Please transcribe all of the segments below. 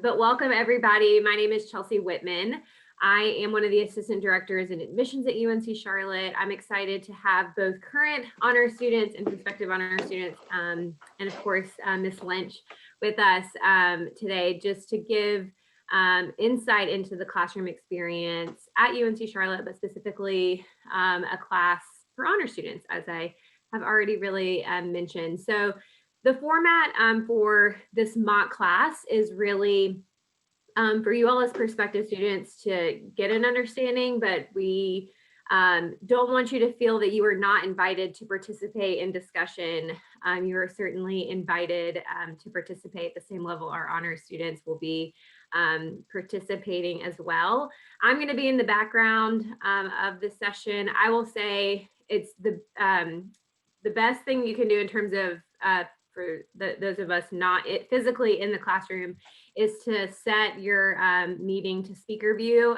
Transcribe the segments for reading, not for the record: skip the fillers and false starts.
But welcome everybody. My name is Chelsea Whitman. I am one of the assistant directors in admissions at UNC Charlotte. I'm excited to have both current honor students and prospective honor students, and of course, Ms. Lynch with us today, just to give insight into the classroom experience at UNC Charlotte, but specifically a class for honor students, as I have already really mentioned. So the format for this mock class is really for you all as prospective students to get an understanding, but we don't want you to feel that you are not invited to participate in discussion. You are certainly invited to participate at the same level our honors students will be participating as well. I'm going to be in the background of the session. I will say it's the best thing you can do in terms of for those of us not physically in the classroom is to set your meeting to speaker view.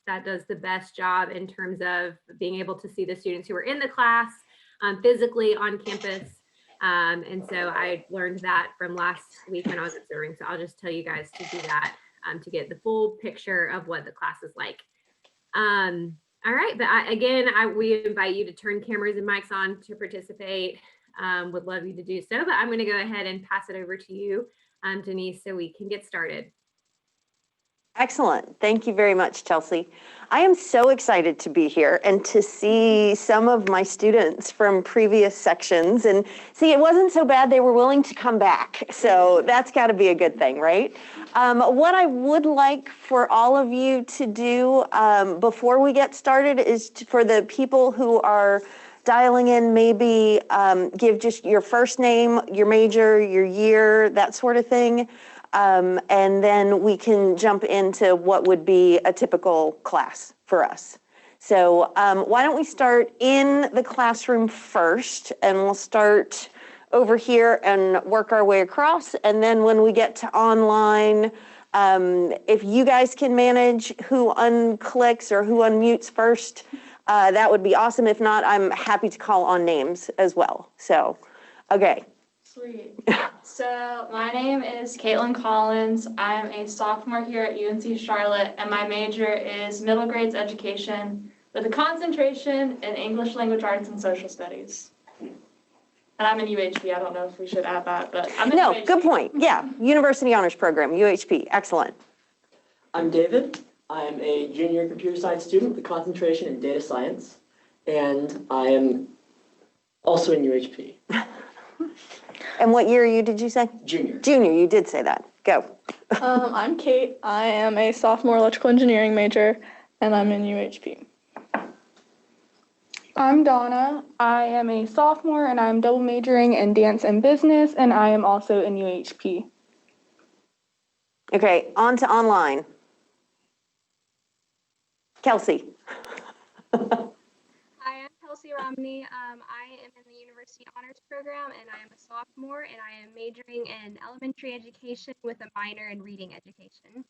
That does the best job in terms of being able to see the students who are in the class physically on campus. And so I learned that from last week when I was observing. So I'll just tell you guys to do that to get the full picture of what the class is like. All right, but we invite you to turn cameras and mics on to participate. Would love you to do so, but I'm going to go ahead and pass it over to you, Denise, so we can get started. Excellent. Thank you very much, Chelsea. I am so excited to be here and to see some of my students from previous sections. And see, it wasn't so bad. They were willing to come back. So that's got to be a good thing, right? What I would like for all of you to do before we get started is for the people who are dialing in, maybe give just your first name, your major, your year, that sort of thing. And then we can jump into what would be a typical class for us. So why don't we start in the classroom first, and we'll start over here and work our way across. And then when we get to online, if you guys can manage who unclicks or who unmutes first, that would be awesome. If not, I'm happy to call on names as well. So, okay. Sweet. So my name is Caitlin Collins. I'm a sophomore here at UNC Charlotte, and my major is middle grades education with a concentration in English language arts and social studies. And I'm in UHP. I don't know if we should add that, but I'm in UHP. Good point. Yeah, University Honors Program, UHP. Excellent. I'm David. I'm a junior computer science student with a concentration in data science, and I am also in UHP. And what year are you, did you say? Junior. Junior, you did say that. Go. I'm Kate. I am a sophomore electrical engineering major, and I'm in UHP. I'm Donna. I am a sophomore, and I'm double majoring in dance and business, and I am also in UHP. Okay, on to online. Kelsey. Hi, I'm Kelsey Romney. I am in the University Honors Program, and I am a sophomore, and I am majoring in elementary education with a minor in reading education.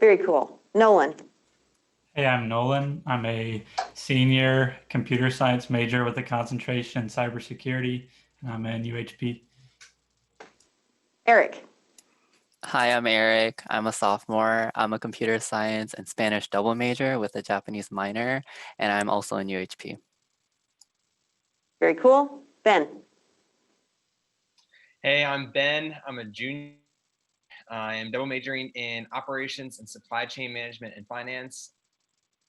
Very cool. Nolan. Hey, I'm Nolan. I'm a senior computer science major with a concentration in cybersecurity, and I'm in UHP. Eric. Hi, I'm Eric. I'm a sophomore. I'm a computer science and Spanish double major with a Japanese minor, and I'm also in UHP. Very cool. Ben. Hey, I'm Ben. I'm a junior. I am double majoring in operations and supply chain management and finance.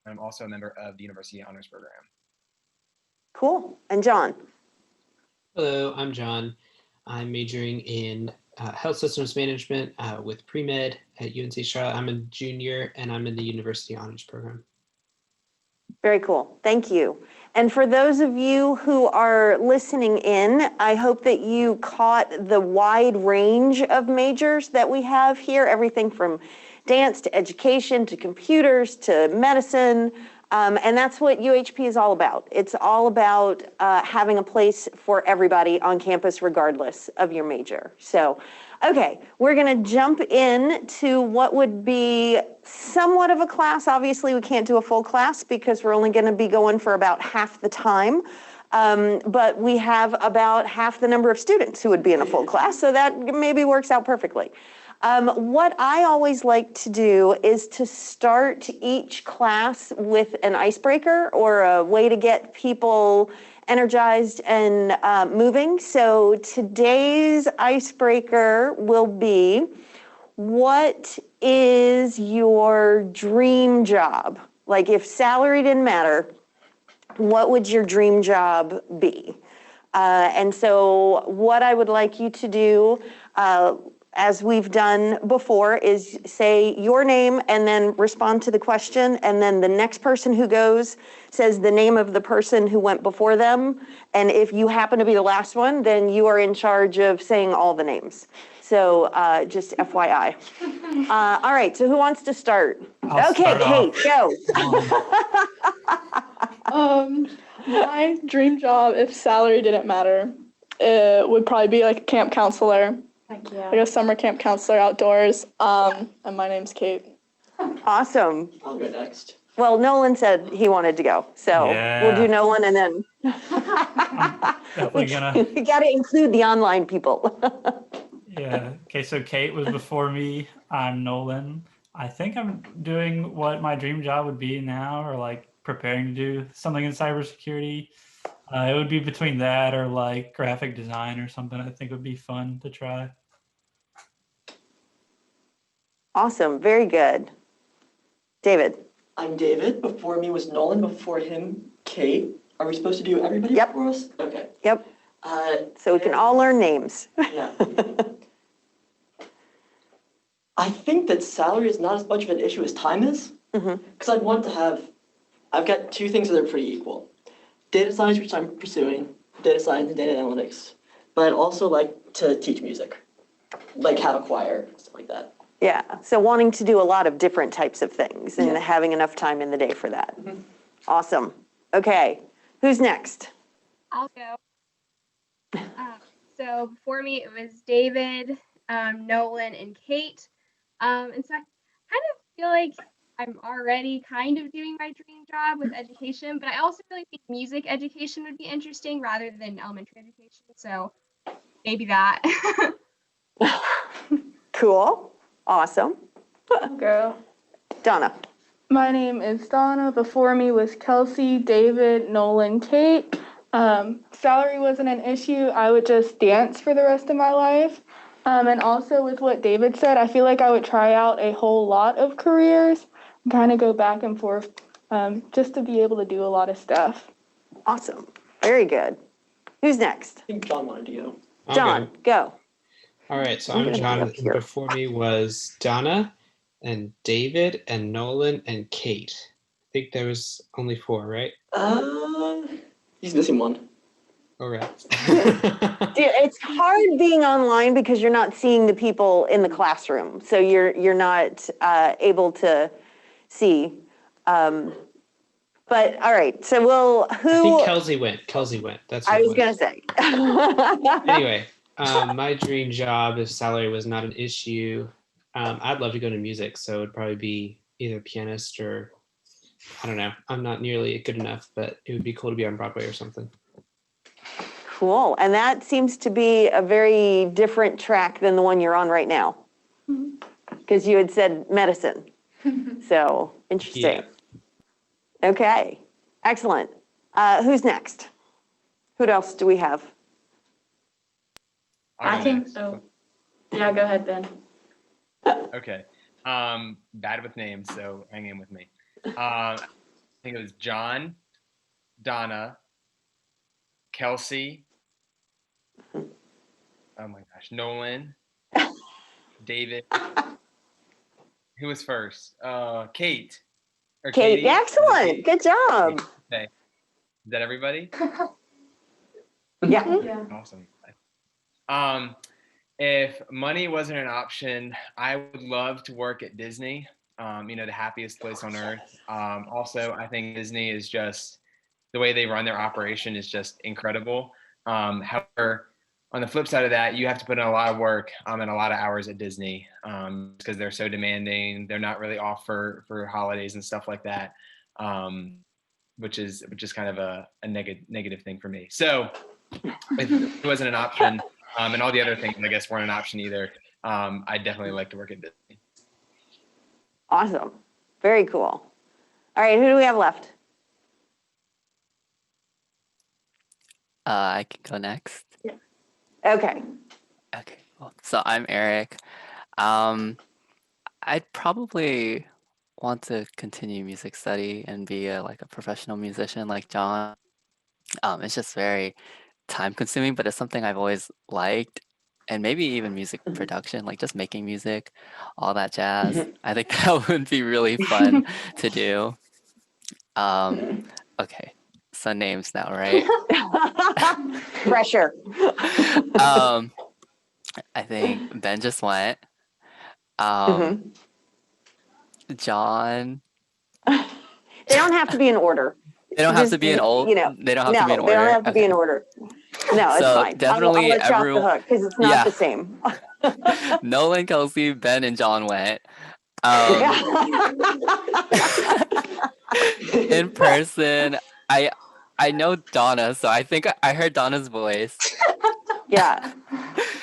I'm also a member of the University Honors Program. Cool. And John. Hello, I'm John. I'm majoring in health systems management with pre-med at UNC Charlotte. I'm a junior, and I'm in the University Honors Program. Very cool. Thank you. And for those of you who are listening in, I hope that you caught the wide range of majors that we have here, everything from dance to education to computers to medicine. And that's what UHP is all about. It's all about having a place for everybody on campus, regardless of your major. So, okay, we're going to jump in to what would be somewhat of a class. Obviously, we can't do a full class because we're only going to be going for about half the time. But we have about half the number of students who would be in a full class, so that maybe works out perfectly. What I always like to do is to start each class with an icebreaker or a way to get people energized and moving. So today's icebreaker will be, what is your dream job? Like if salary didn't matter, what would your dream job be? And so what I would like you to do, as we've done before, is say your name and then respond to the question. And then the next person who goes says the name of the person who went before them. And if you happen to be the last one, then you are in charge of saying all the names. So just FYI. All right, so who wants to start? I'll Okay, start Kate, go. My dream job, if salary didn't matter, it would probably be like a camp counselor, Heck yeah. like a summer camp counselor outdoors. And my name's Kate. Awesome. I'll go next. Well, Nolan said he wanted to go, so we'll do Nolan and then Definitely gonna. we got to include the online people. Yeah. Okay. So Kate was before me. I'm Nolan. I think I'm doing what my dream job would be now, or like preparing to do something in cybersecurity. It would be between that or like graphic design or something. I think would be fun to try. Awesome. Very good. David. I'm David. Before me was Nolan. Before him, Kate. Are we supposed to do everybody Yep. before us? Okay. Yep. So we can all learn names. Yeah. I think that salary is not as much of an issue as time is. Because I'd want to have, I've got two things that are pretty equal. Data science, which I'm pursuing, data science and data analytics. But I'd also like to teach music, like have a choir, stuff like that. Yeah. So wanting to do a lot of different types of things and Yeah. having enough time in the day for that. Awesome. Okay. Who's next? I'll go. So before me, it was David, Nolan, and Kate. And so I kind of feel like I'm already kind of doing my dream job with education, but I also really think music education would be interesting rather than elementary education. So maybe that. Cool. Awesome. Girl. Donna. My name is Donna. Before me was Kelsey, David, Nolan, Kate. Salary wasn't an issue. I would just dance for the rest of my life. And also with what David said, I feel like I would try out a whole lot of careers, kind of go back and forth, just to be able to do a lot of stuff. Awesome. Very good. Who's next? I think John wanted to go. John, go. All right, so I'm I'm gonna be John. up here. Before me was Donna and David and Nolan and Kate. I think there was only 4, right? He's missing one. All right. Dude, it's hard being online because you're not seeing the people in the classroom, so you're not able to see. But all right, so I who? think Kelsey went. That's what I it was gonna say. Anyway, my dream job, if salary was not an issue, I'd love to go into music. So it'd probably be either pianist or, I don't know. I'm not nearly good enough, but it would be cool to be on Broadway or something. Cool, and that seems to be a very different track than the one you're on right now, because you had said medicine. So interesting. Yeah. Okay, excellent. Who's next? Who else do we have? I think so. Yeah, go ahead, Ben. Okay. Bad with names, so hang in with me. I think it was John, Donna, Kelsey. Oh my gosh, Nolan, David. Who was first? Kate. Or Kate, Katie? excellent. Good job. Okay. Is that everybody? Yeah. Yeah. Awesome. If money wasn't an option, I would love to work at Disney. The happiest place on earth. Also, I think Disney is just, the way they run their operation is just incredible. However, on the flip side of that, you have to put in a lot of work and a lot of hours at Disney because they're so demanding. They're not really off for holidays and stuff like that, which is kind of a negative thing for me. So if it wasn't an option, and all the other things I guess weren't an option either, I'd definitely like to work at Disney. Awesome. Very cool. All right, who do we have left? I can go next. Okay. Okay, cool. So I'm Eric. Um, I'd probably want to continue music study and be like a professional musician like John. It's just very time consuming, but it's something I've always liked. And maybe even music production, like just making music, all that jazz. I think that would be really fun to do. Okay, so names now, right? Pressure. I think Ben just went. John. They don't have to be in order. They don't have Just, to be in old. you know, They don't have to be in no, they don't order. have to be in Okay. order. No, it's So fine. I'll definitely let you off the everyone. hook because it's not Yeah. the same. Nolan, Kelsey, Ben, and John went. In person, I know Donna, so I think I heard Donna's voice. Yeah.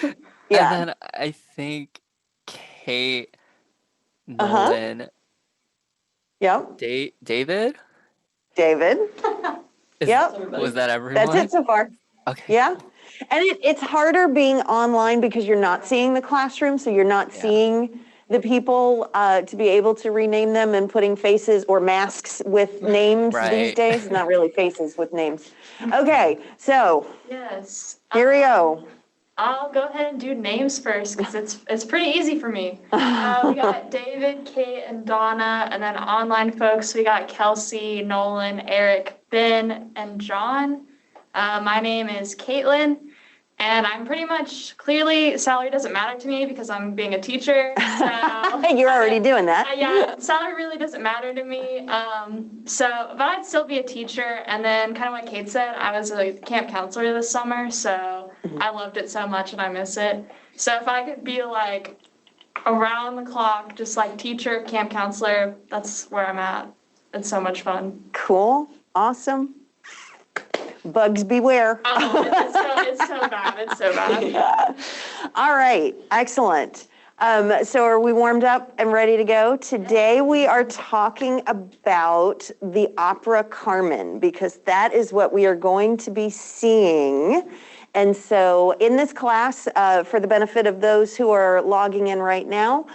And Yeah. then I think Kate, Nolan, Yep. David. David. Is- Yep. Was that everyone? That's it so far. Okay. Yeah. And it's harder being online because you're not seeing the classroom, so you're not seeing the people to be able to rename them and putting faces or masks with names these Right. days. Not really faces with names. Okay, so Yes. here we go. I'll go ahead and do names first because it's pretty easy for me. We got David, Kate, and Donna, and then online folks, we got Kelsey, Nolan, Eric, Ben, and John. My name is Caitlin, and I'm pretty much, clearly, salary doesn't matter to me because I'm being a teacher. So You're already doing that. yeah, salary really doesn't matter to me. But I'd still be a teacher. And then kind of like Kate said, I was a camp counselor this summer, so I loved it so much and I miss it. So if I could be like around the clock, just like teacher, camp counselor, that's where I'm at. It's so much fun. Cool. Awesome. Bugs beware. Oh, it's so bad. It's so bad. All right. Excellent. So are we warmed up and ready to go? Today we are talking about the opera Carmen because that is what we are going to be seeing. And so in this class, for the benefit of those who are logging in right now,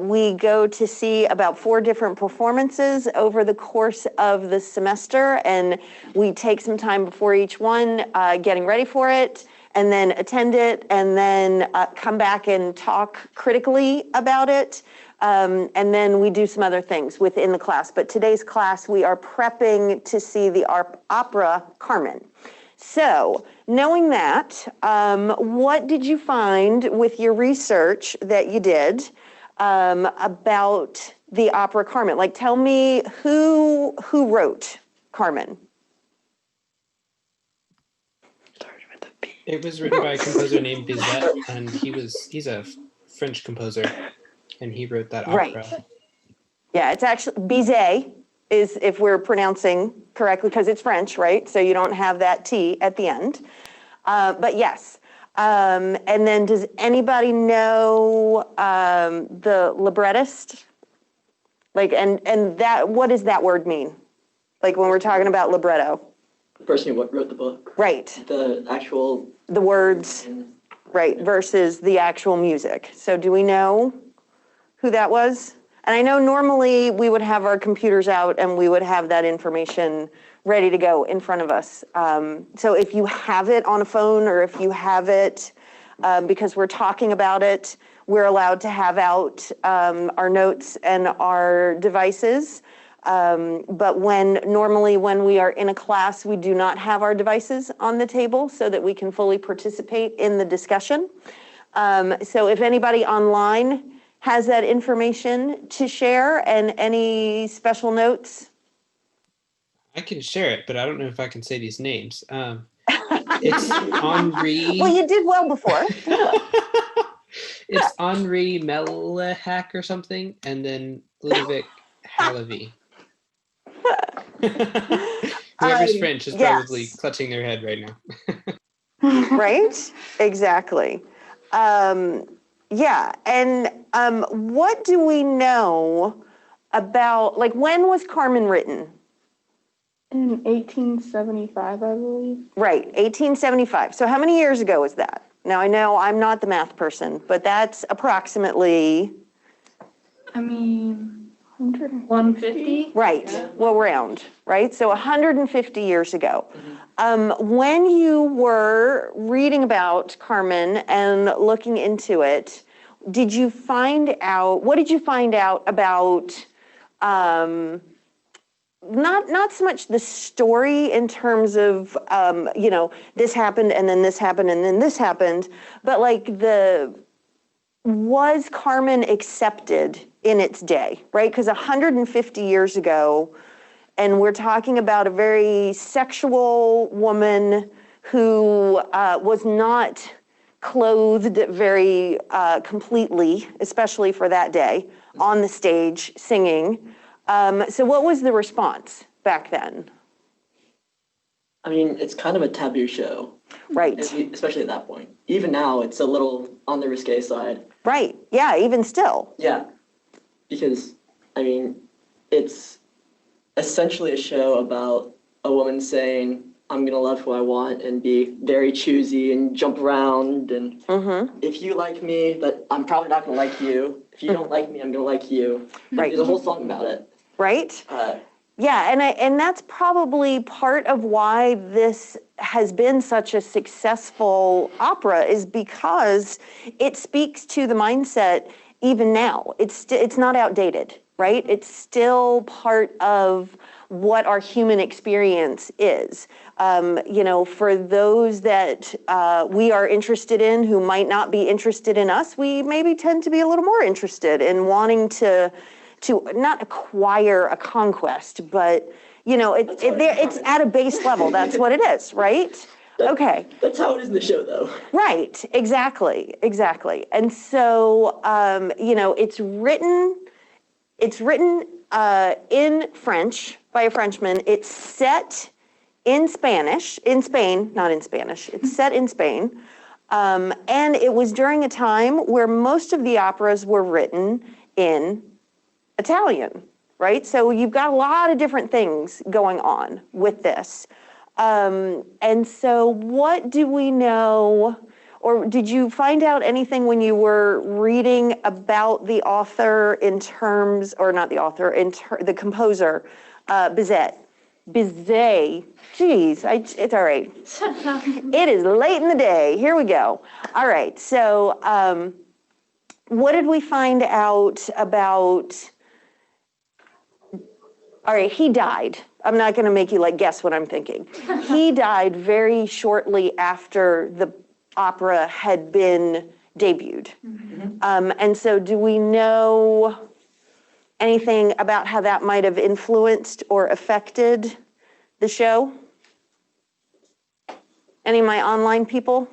we go to see about 4 different performances over the course of the semester, and we take some time before each one getting ready for it, and then attend it, and then come back and talk critically about it. And then we do some other things within the class. But today's class, we are prepping to see the opera Carmen. So knowing that, what did you find with your research that you did about the opera Carmen? Like, tell me who wrote Carmen? It was written by a composer named Bizet, and he's a French composer, and he wrote that opera. Right. Yeah, it's actually Bizet is, if we're pronouncing correctly, because it's French, right? So you don't have that T at the end. But yes. And then does anybody know the librettist? Like, and that, what does that word mean? Like when we're talking about libretto? The person who wrote the book. Right. The actual. The words, right, versus the actual music. So do we know who that was? And I know normally we would have our computers out and we would have that information ready to go in front of us. So if you have it on a phone or if you have it, because we're talking about it, we're allowed to have out our notes and our devices. But normally when we are in a class, we do not have our devices on the table so that we can fully participate in the discussion. So if anybody online has that information to share and any special notes? I can share it, but I don't know if I can say these names. It's Henri. Well, you did well before. It's Henri Mellehack or something, and then Ludovic Halavy. Whoever's French is probably clutching their head right now. Right? Exactly. Yeah, and what do we know about, like, when was Carmen written? In 1875, I believe. Right, 1875. So how many years ago was that? Now, I know I'm not the math person, but that's approximately, I mean, 150? right, well, round, right? So 150 years ago. When you were reading about Carmen and looking into it, did you find out, what did you find out about, not so much the story in terms of, you know, this happened and then this happened and then this happened, but like was Carmen accepted in its day, right? Because 150 years ago, and we're talking about a very sexual woman who was not clothed very completely, especially for that day, on the stage singing. So what was the response back then? I mean, it's kind of a taboo show. Right. Especially at that point. Even now, it's a little on the risque side. Right, yeah, even still. Yeah, because, I mean, it's essentially a show about a woman saying, I'm gonna love who I want and be very choosy and jump around and if you like me, but I'm probably not gonna like you. If you don't like me, I'm gonna like you. Right. There's a whole song about it. Right? Yeah, and that's probably part of why this has been such a successful opera, is because it speaks to the mindset even now. It's not outdated, right? It's still part of what our human experience is. You know, for those that we are interested in who might not be interested in us, we maybe tend to be a little more interested in wanting to not acquire a conquest, but, you know, it's at a base level. That's what it is, right? Okay. That's how it is in the show, though. Right, exactly. And so, you know, it's written in French by a Frenchman. It's set in Spain, not in Spanish. It's set in Spain. And it was during a time where most of the operas were written in Italian, right? So you've got a lot of different things going on with this. And so what do we know, or did you find out anything when you were reading about the author in terms, or not the author, the composer, Bizet? Geez, it's all right. It is late in the day. Here we go. All right, so what did we find out about? All right, he died. I'm not going to make you like guess what I'm thinking. He died very shortly after the opera had been debuted. And so do we know anything about how that might have influenced or affected the show? Any of my online people?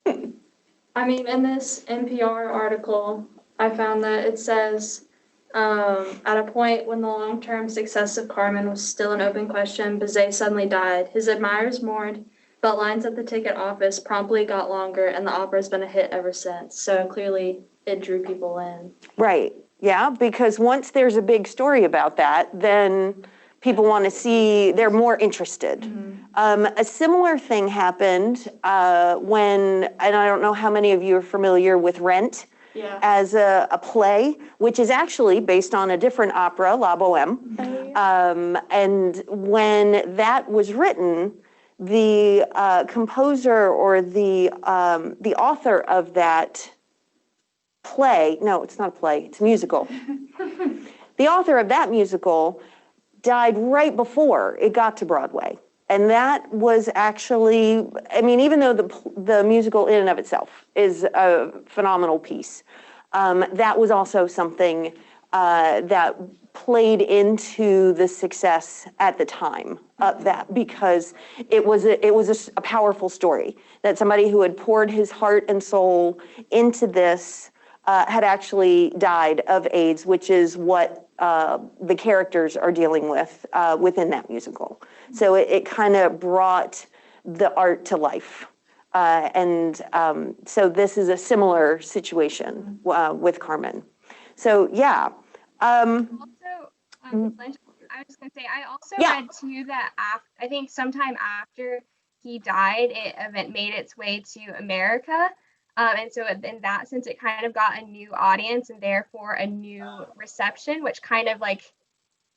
I mean, in this NPR article, I found that it says, at a point when the long-term success of Carmen was still an open question, Bizet suddenly died. His admirers mourned, but lines at the ticket office promptly got longer, and the opera's been a hit ever since. So clearly, it drew people in. Right, yeah, because once there's a big story about that, then people want to see, they're more interested. A similar thing happened when, and I don't know how many of you are familiar with Rent, as a play, which is actually based on a different opera, La Boheme. And when that was written, the composer or the author of that play, no, it's not a play, it's a musical. The author of that musical died right before it got to Broadway. And that was actually, I mean, even though the musical in and of itself is a phenomenal piece, that was also something that played into the success at the time of that, because it was a powerful story that somebody who had poured his heart and soul into this had actually died of AIDS, which is what the characters are dealing with within that musical. So it kind of brought the art to life So this is a similar situation with Carmen. So yeah. Also, I was just gonna say, I also Yeah. read too that I think sometime after he died, it made its way to America. And so in that sense, it kind of got a new audience and therefore a new reception, which kind of like,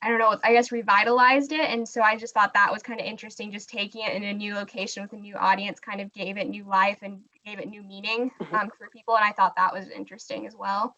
I don't know, I guess revitalized it. And so I just thought that was kind of interesting, just taking it in a new location with a new audience kind of gave it new life and gave it new meaning for people. And I thought that was interesting as well.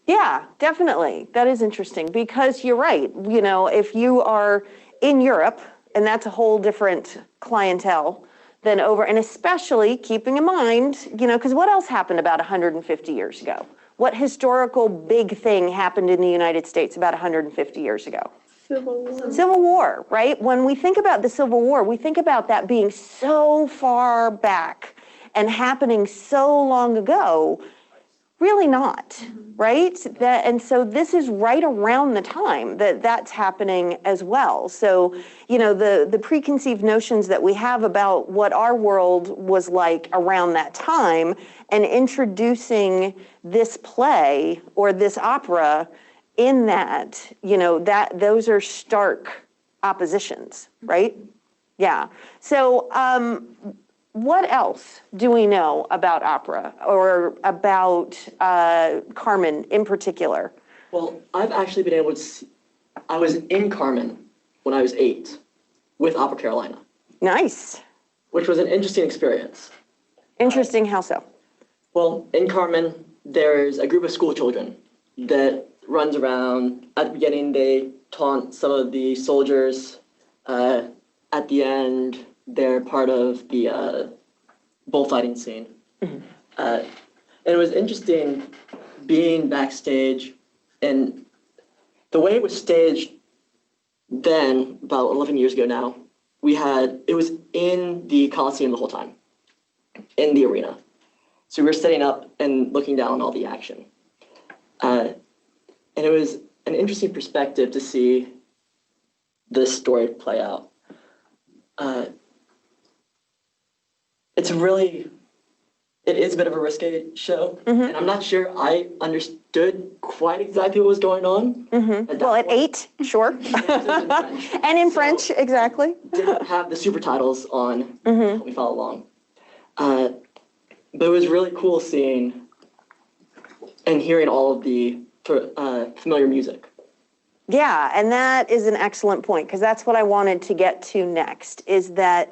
Yeah, definitely. That is interesting because you're right. You know, if you are in Europe, and that's a whole different clientele than over, and especially keeping in mind, you know, because what else happened about 150 years ago? What historical big thing happened in the United States about 150 years ago? Civil War. Civil War, right? When we think about the Civil War, we think about that being so far back and happening so long ago. Really not, right? And so this is right around the time that that's happening as well. So, you know, the preconceived notions that we have about what our world was like around that time and introducing this play or this opera in that, you know, those are stark oppositions, right? Yeah. So, what else do we know about opera or about Carmen in particular? Well, I've actually been able to see, I was in Carmen when I was 8 with Opera Carolina. Nice. Which was an interesting experience. Interesting, how so? Well, in Carmen, there's a group of school children that runs around. At the beginning, they taunt some of the soldiers. At the end, they're part of the bullfighting scene. And it was interesting being backstage, and the way it was staged then, about 11 years ago now, it was in the Coliseum the whole time, in the arena. So we were setting up and looking down on all the action. And it was an interesting perspective to see this story play out. It is a bit of a risque show, and I'm not sure I understood quite exactly what was going on. Well, at 8, sure. And in French, exactly. Didn't have the super titles on to help me follow along. But it was really cool seeing and hearing all of the familiar music. Yeah, and that is an excellent point, because that's what I wanted to get to next, is that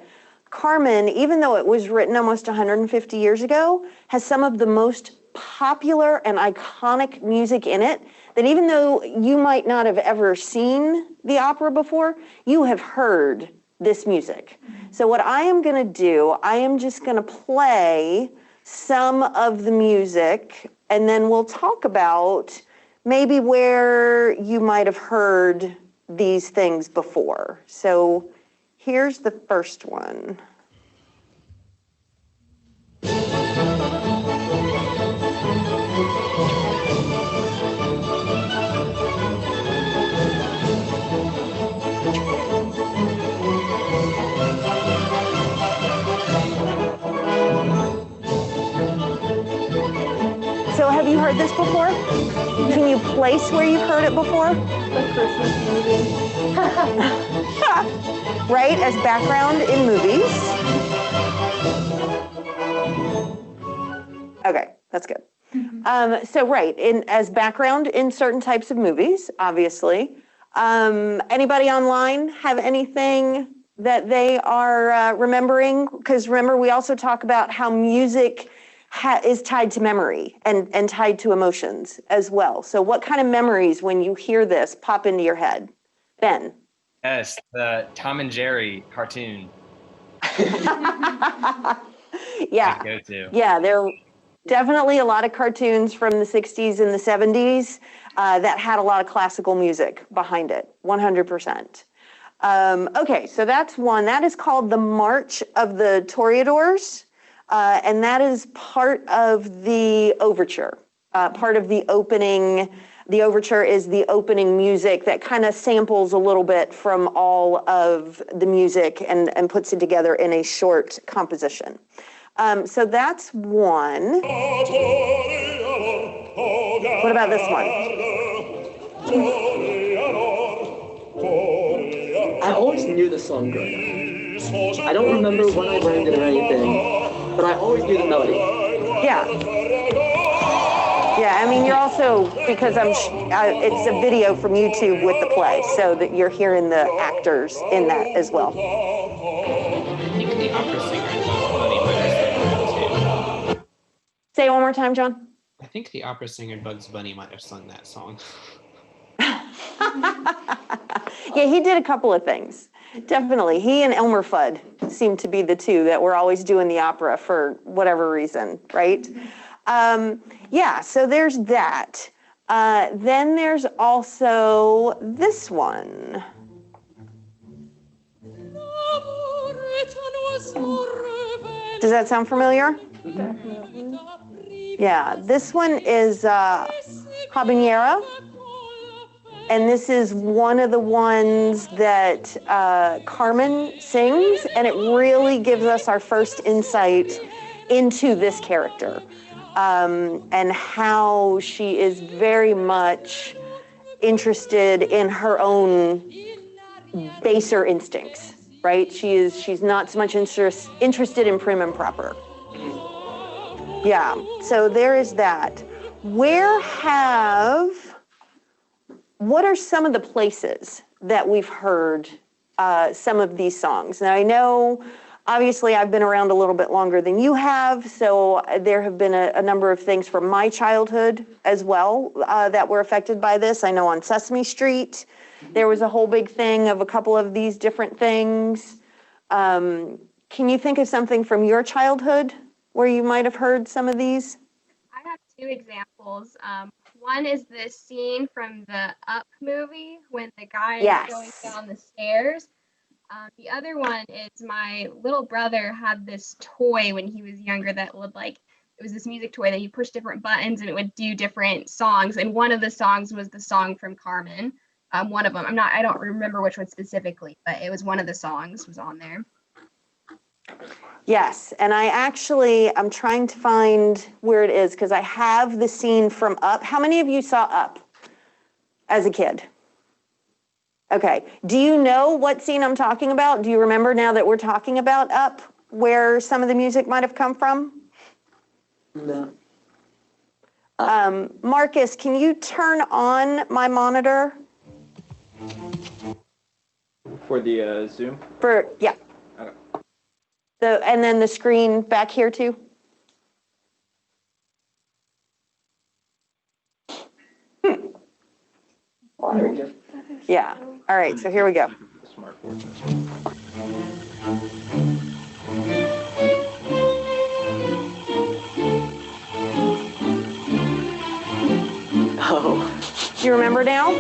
Carmen, even though it was written almost 150 years ago, has some of the most popular and iconic music in it that even though you might not have ever seen the opera before, you have heard this music. So what I am going to do, I am just going to play some of the music, and then we'll talk about maybe where you might have heard these things before. So here's the first one. So have you heard this before? Can you place where you've heard it before? The Christmas movie. Right, as background in movies. Okay, that's good. So right, as background in certain types of movies, obviously. Anybody online have anything that they are remembering? Because remember, we also talk about how music is tied to memory and tied to emotions as well. So what kind of memories, when you hear this, pop into your head? Ben? Yes, the Tom and Jerry cartoon. Yeah, Go-to. yeah, there are definitely a lot of cartoons from the 60s and the 70s that had a lot of classical music behind it, 100%. Okay, so that's one. That is called the March of the Toreadors, and that is part of the overture. part of the opening. The overture is the opening music that kind of samples a little bit from all of the music and puts it together in a short composition. So that's one. What about this one? I always knew the song growing up. I don't remember when I learned it or anything, but I always knew the melody. Yeah. Yeah, I mean, you're also, because it's a video from YouTube with the play, so that you're hearing the actors in that as well. I think the opera singer in Bugs Bunny might have sung that too. Say it one more time, John. I think the opera singer in Bugs Bunny might have sung that song. Yeah, he did a couple of things. Definitely. He and Elmer Fudd seem to be the two that were always doing the opera for whatever reason, right? Yeah, so there's that. Then there's also this one. Does that sound familiar? Definitely. Yeah, this one is Habanero. And this is one of the ones that Carmen sings, and it really gives us our first insight into this character and how she is very much interested in her own baser instincts, right? She's not so much interested in prim and proper. Yeah, so there is that. What are some of the places that we've heard some of these songs? Now, I know, obviously, I've been around a little bit longer than you have, so there have been a number of things from my childhood as well that were affected by this. I know on Sesame Street, there was a whole big thing of a couple of these different things. Can you think of something from your childhood where you might have heard some of these? I have two examples. One is the scene from the Up movie when the guy is going down the stairs. The other one is my little brother had this toy when he was younger that would it was this music toy that you push different buttons and it would do different songs. And one of the songs was the song from Carmen. One of them, I don't remember which one specifically, but it was one of the songs was on there. Yes, and I'm trying to find where it is because I have the scene from Up. How many of you saw Up as a kid? Okay, do you know what scene I'm talking about? Do you remember now that we're talking about Up, where some of the music might have come from? No. Marcus, can you turn on my monitor? For the Zoom? Yeah. Okay. And then the screen back here too? There we go. Yeah. All right, so here we go. Oh. Do you remember now?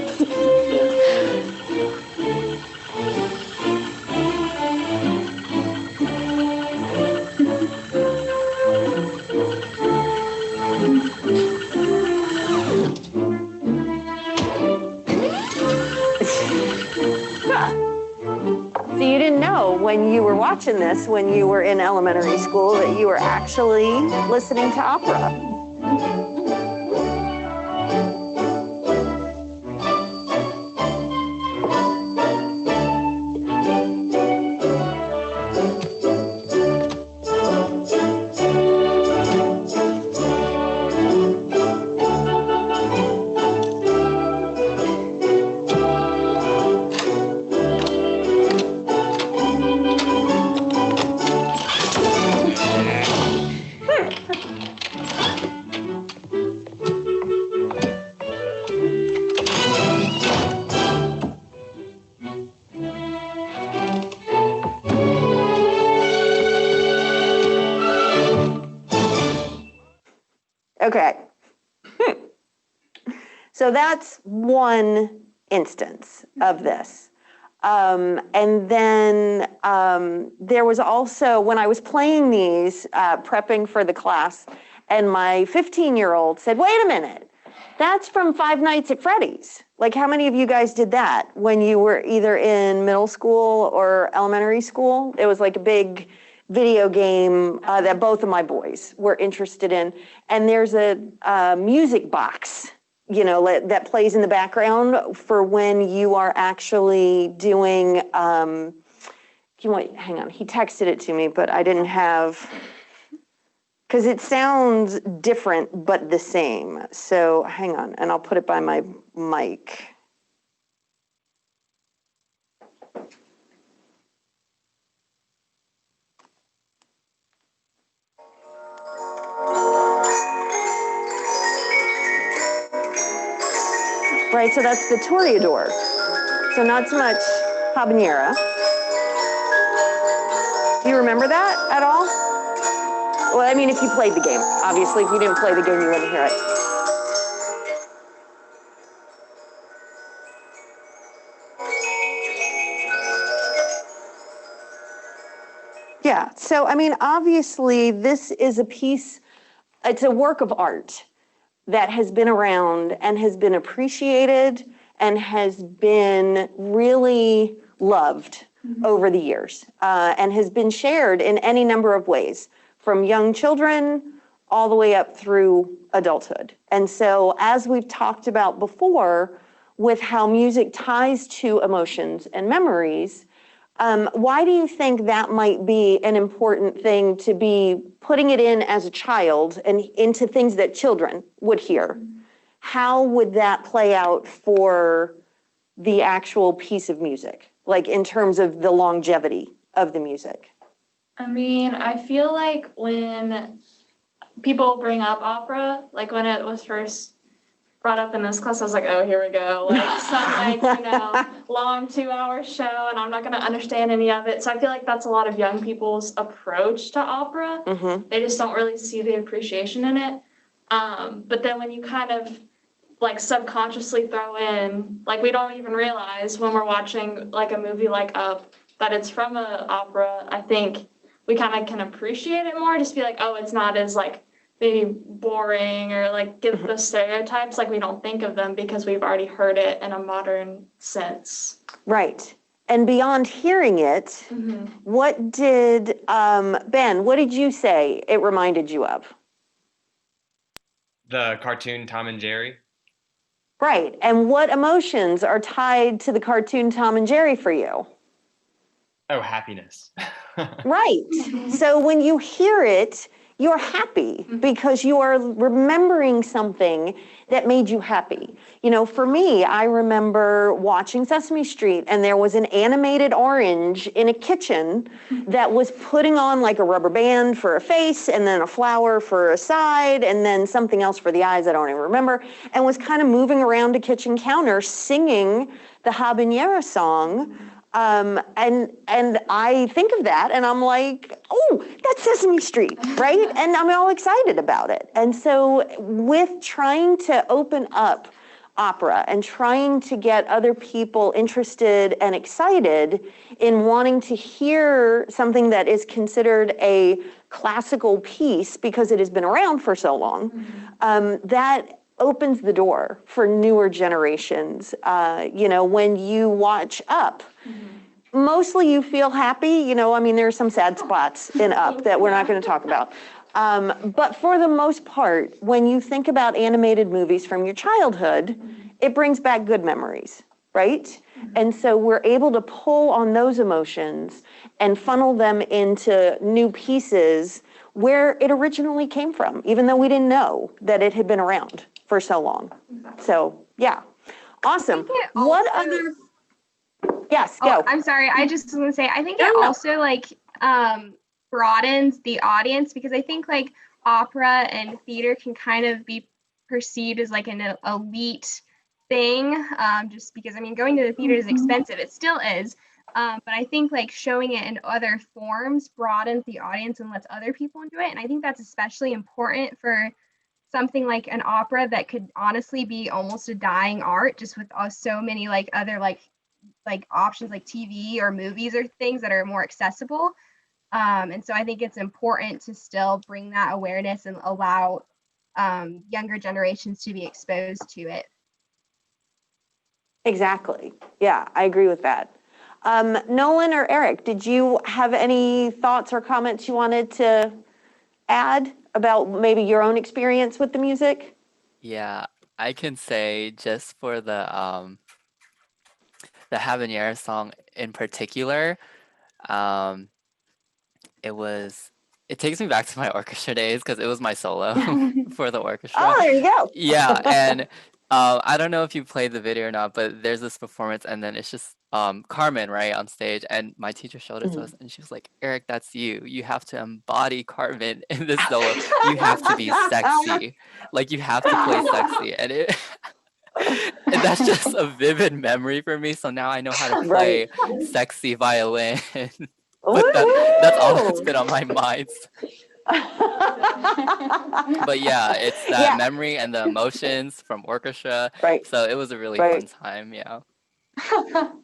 So you didn't know when you were watching this, when you were in elementary school, that you were actually listening to opera. Okay. So that's one instance of this. And then there was also, when I was playing these, prepping for the class, And my 15-year-old said, wait a minute, that's from Five Nights at Freddy's. Like, how many of you guys did that when you were either in middle school or elementary school? It was like a big video game that both of my boys were interested in. And there's a music box, you know, that plays in the background for when you are actually doing, hang on, he texted it to me, but I didn't have, because it sounds different but the same. So hang on, and I'll put it by my mic. Right, so that's the Toreador. So not so much Habanero. Do you remember that at all? Well, I mean, if you played the game. Obviously, if you didn't play the game, you wouldn't hear it. Yeah, so I mean, obviously, this is a piece, it's a work of art that has been around and has been appreciated and has been really loved over the years and has been shared in any number of ways, from young children all the way up through adulthood. And so, as we've talked about before, with how music ties to emotions and memories, why do you think that might be an important thing to be putting it in as a child and into things that children would hear? How would that play out for the actual piece of music, like in terms of the longevity of the music? I mean, I feel like when people bring up opera, like when it was first brought up in this class, I was like, oh, here we go. Like some long 2-hour show, and I'm not going to understand any of it. So I feel like that's a lot of young people's approach to opera. Mm-hmm. They just don't really see the appreciation in it. But then when you kind of like subconsciously throw in, like we don't even realize when we're watching like a movie like Up that it's from an opera, I think we kind of can appreciate it more. Just be like, oh, it's not as like maybe boring or like give the stereotypes, like we don't think of them because we've already heard it in a modern sense. Right. And beyond hearing it, what did, Ben, what did you say it reminded you of? The cartoon Tom and Jerry. Right. And what emotions are tied to the cartoon Tom and Jerry for you? Oh, happiness. Right. So when you hear it, you're happy because you are remembering something that made you happy. You know, for me, I remember watching Sesame Street and there was an animated orange in a kitchen that was putting on like a rubber band for a face and then a flower for a side and then something else for the eyes, I don't even remember, and was kind of moving around a kitchen counter singing the Habanero song. And I think of that and I'm like, oh, that's Sesame Street, right? And I'm all excited about it. And so with trying to open up opera and trying to get other people interested and excited in wanting to hear something that is considered a classical piece because it has been around for so long, that opens the door for newer generations. You know, when you watch Up, mostly you feel happy. You know, I mean, there are some sad spots in Up that we're not going to talk about. But for the most part, when you think about animated movies from your childhood, it brings back good memories, right? And so we're able to pull on those emotions and funnel them into new pieces where it originally came from, even though we didn't know that it had been around for so long. So, yeah. Awesome. What other... Yes, go. Oh, I'm sorry. I just want to say, I think it also like broadens the audience because I think like opera and theater can kind of be perceived as like an elite thing, just because I mean going to the theater is expensive. It still is, but I think like showing it in other forms broadens the audience and lets other people enjoy it. And I think that's especially important for something like an opera that could honestly be almost a dying art, just with so many like other like options like TV or movies or things that are more accessible. And so I think it's important to still bring that awareness and allow younger generations to be exposed to it. Exactly. Yeah, I agree with that. Nolan or Eric, did you have any thoughts or comments you wanted to add about maybe your own experience with the music? Yeah, I can say just for the Habanero song in particular, um, it takes me back to my orchestra days because it was my solo for the orchestra. Oh, there you go. Yeah, and I don't know if you played the video or not, but there's this performance, and then it's just Carmen, right, on stage, and my teacher showed it to us, and she was like, "Eric, that's you. You have to embody Carmen in this solo. You have to be sexy, like you have to play sexy," and it. And that's just a vivid memory for me. So now I know how to play sexy violin. But that's all that's been on my mind. But yeah, it's that memory and the emotions from orchestra. Right. So it was a really fun time. Yeah.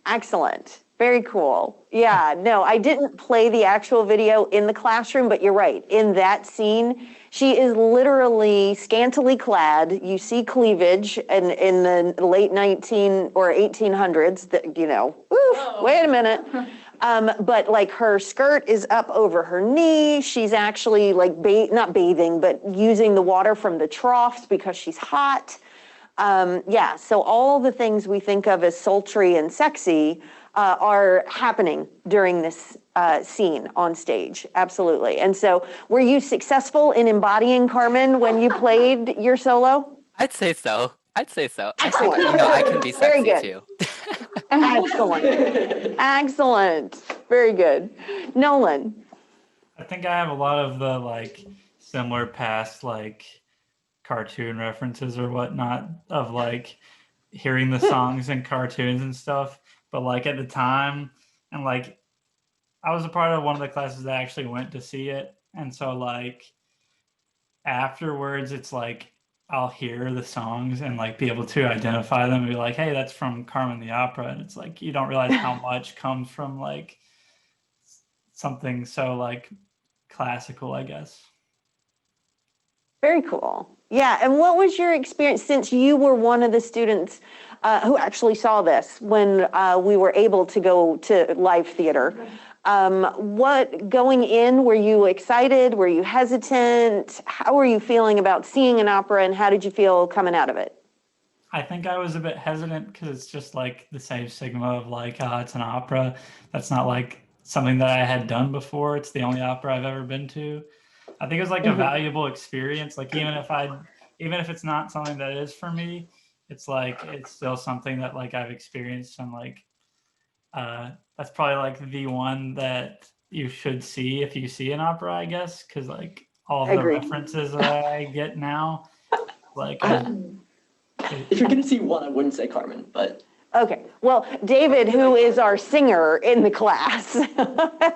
Excellent. Very cool. Yeah, no, I didn't play the actual video in the classroom, but you're right. In that scene, she is literally scantily clad. You see cleavage in the late 19 or 1800s, that, you know, wait a minute. But like her skirt is up over her knee. She's actually like, not bathing, but using the water from the troughs because she's hot. Yeah, so all the things we think of as sultry and sexy are happening during this scene on stage. Absolutely. And so were you successful in embodying Carmen when you played your solo? I'd say so. Excellent. I think, I can be Very sexy good. too. Excellent. Excellent. Very good. Nolan. I think I have a lot of the like similar past like cartoon references or whatnot of like hearing the songs and cartoons and stuff. But like at the time, and like I was a part of one of the classes that actually went to see it. And so like afterwards, it's like I'll hear the songs and like be able to identify them and be like, hey, that's from Carmen the Opera. And it's like you don't realize how much comes from like something so like classical, I guess. Very cool. Yeah, and what was your experience since you were one of the students who actually saw this when we were able to go to live theater? What going in, were you excited? Were you hesitant? How were you feeling about seeing an opera and how did you feel coming out of it? I think I was a bit hesitant because it's just like the same stigma of like, it's an opera. That's not like something that I had done before. It's the only opera I've ever been to. I think it was like a valuable experience. Like even if it's not something that is for me, it's like it's still something that like I've experienced and like that's probably like the one that you should see if you see an opera, I guess, because like all of the references that I get now, like if you're gonna see one, I wouldn't say Carmen, but okay. Well, David, who is our singer in the class,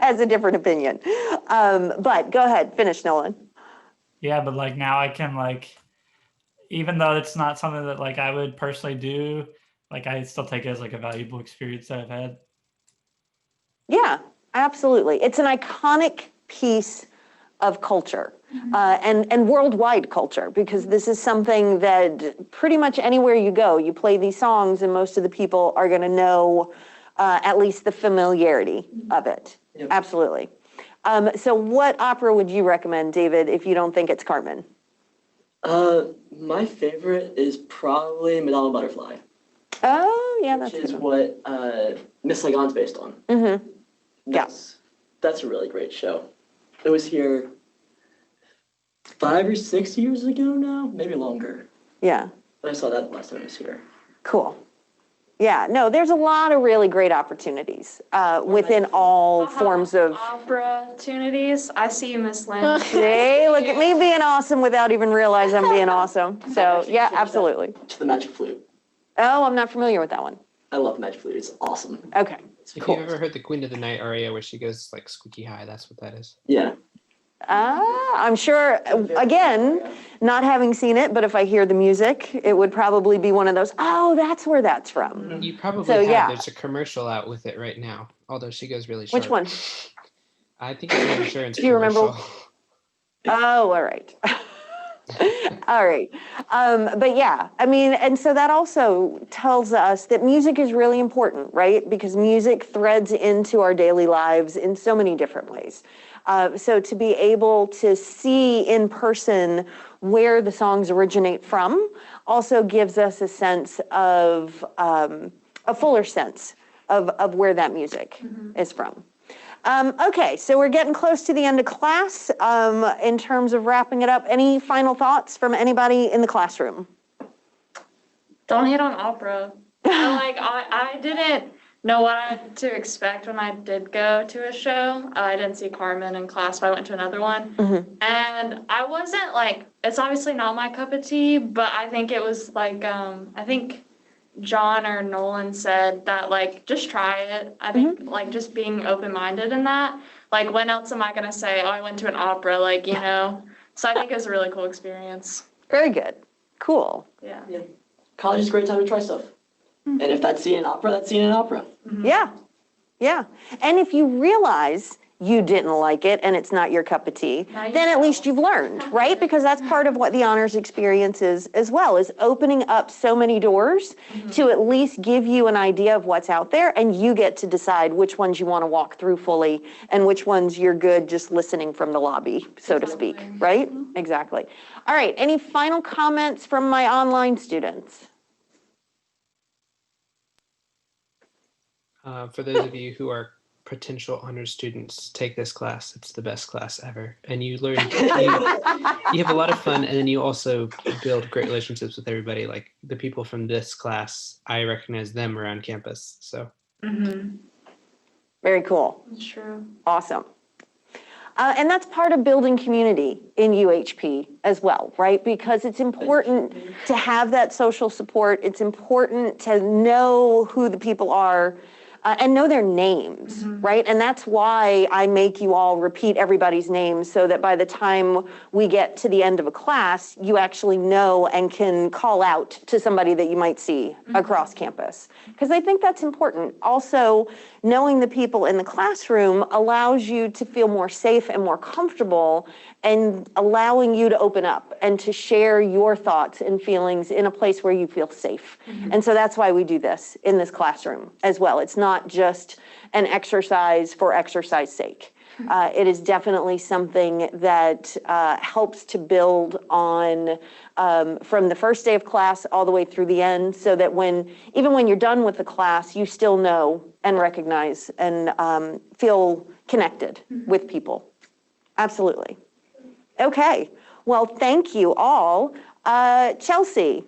has a different opinion. But go ahead, finish, Nolan. Yeah, but like now I can like, even though it's not something that like I would personally do, like I still take it as like a valuable experience that I've had. Yeah, absolutely. It's an iconic piece of culture and worldwide culture, because this is something that pretty much anywhere you go, you play these songs and most of the people are going to know at least the familiarity of it. Yep. Absolutely. So what opera would you recommend, David, if you don't think it's Carmen? My favorite is probably Madonna Butterfly. Oh, yeah, that's which is what Miss Saigon's based on. Mm-hmm. That's a really great show. It was here 5 or 6 years ago now, maybe longer. Yeah. But I saw that last time I was here. Cool. Yeah, no, there's a lot of really great opportunities within all forms of opportunities. I see you, Miss Lynn. Hey, look at me being awesome without even realizing I'm being awesome. So yeah, absolutely. To the Magic Flute. Oh, I'm not familiar with that one. I love Magic Flute. It's awesome. Okay. If you ever heard the Queen of the Night aria where she goes like squeaky high, that's what that is. Yeah. I'm sure, again, not having seen it, but if I hear the music, it would probably be one of those, oh, that's where that's from. You probably So, have. yeah. There's a commercial out with it right now, although she goes really short. Which one? I think it's an insurance Do you remember? commercial. Oh, all right. All right. But yeah, I mean, and so that also tells us that music is really important, right? Because music threads into our daily lives in so many different ways. So to be able to see in person where the songs originate from also gives us a sense of, a fuller sense of where that music is from. Okay, so we're getting close to the end of class. In terms of wrapping it up, any final thoughts from anybody in the classroom? Don't hate on opera. I didn't know what to expect when I did go to a show. I didn't see Carmen in class, but I went to another one. And I wasn't like, it's obviously not my cup of tea, but I think it was like, I think John or Nolan said that, like, just try it. I think, like, just being open-minded in that. Like, when else am I going to say, oh, I went to an opera, like, you know? So I think it was a really cool experience. Very good. Cool. Yeah. College is a great time to try stuff. And if that's seeing an opera, that's seeing an opera. Yeah. Yeah. And if you realize you didn't like it and it's not your cup of tea, then at least you've learned, right? Because that's part of what the honors experience is as well, is opening up so many doors to at least give you an idea of what's out there, and you get to decide which ones you want to walk through fully and which ones you're good just listening from the lobby, so to speak, right? Exactly. All right, any final comments from my online students? For those of you who are potential honor students, take this class. It's the best class ever. And you learn, you have a lot of fun, and then you also build great relationships with everybody. Like the people from this class, I recognize them around campus. So. Very cool. That's true. Awesome. And that's part of building community in UHP as well, right? Because it's important to have that social support. It's important to know who the people are and know their names, right? And that's why I make you all repeat everybody's name, so that by the time we get to the end of a class, you actually know and can call out to somebody that you might see across campus. Because I think that's important. Also, knowing the people in the classroom allows you to feel more safe and more comfortable, and allowing you to open up and to share your thoughts and feelings in a place where you feel safe. And so that's why we do this in this classroom as well. It's not just an exercise for exercise sake. It is definitely something that helps to build on from the first day of class all the way through the end, so that even when you're done with the class, you still know and recognize and feel connected with people. Absolutely. Okay, well, thank you all. Chelsea,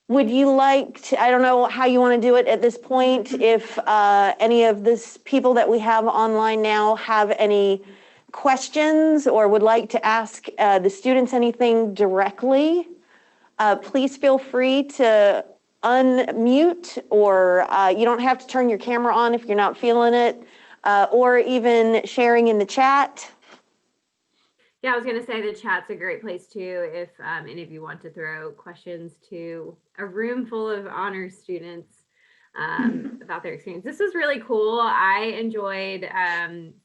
would you like to, I don't know how you want to do it at this point, if any of this people that we have online now have any questions or would like to ask the students anything directly, please feel free to unmute, or you don't have to turn your camera on if you're not feeling it, or even sharing in the chat. Yeah, I was going to say the chat's a great place too, if any of you want to throw questions to a room full of honors students about their experience. This was really cool. I enjoyed